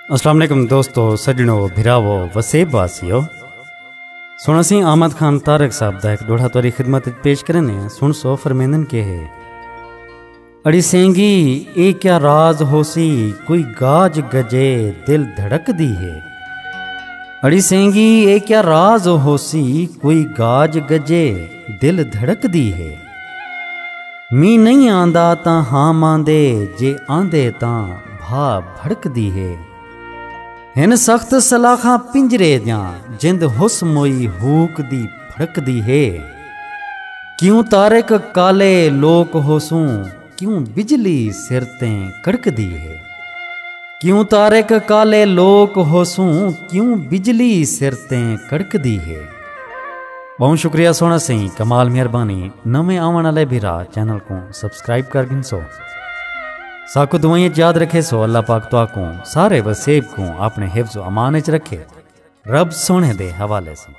अस्सलाम वालेकुम दोस्तों, सजनों, भिरावो, वसेब वासियो। सुन सी आमद खान तारक साहब का एक दोड़ा तुरी खिदमत पेश करने सुन सो फरमेंदन के है। अड़ी सेंगी ए क्या राज होसी, कोई गाज गजे दिल धड़क दी है। अड़ी सेंगी ए क्या राज होसी, कोई गाज गजे दिल धड़क दी है। मी नहीं आंदा ता हाँ मांदे, जे आंदे ता भा भड़क दी है। हिन सख्त सलाखा पिंजरे दियां, जिंद हुस मोई हूक दी फड़क दी है। क्यों तारक काले लोक होसूं, क्यों बिजली सिर ते कड़क दी है। क्यों तारक काले लोक होसूं, क्यों बिजली सिर ते कड़क दी है। बहुत शुक्रिया सोना सिंह, कमाल मेहरबानी। नवे आवन वाले भिरा चैनल को सब्सक्राइब कर गिनसो। साकु दुआएं याद रखे सो। अल्लाह पाक तो को सारे वसेब को अपने हिफ्ज़ अमान च रखे। रब सोने दे हवाले से।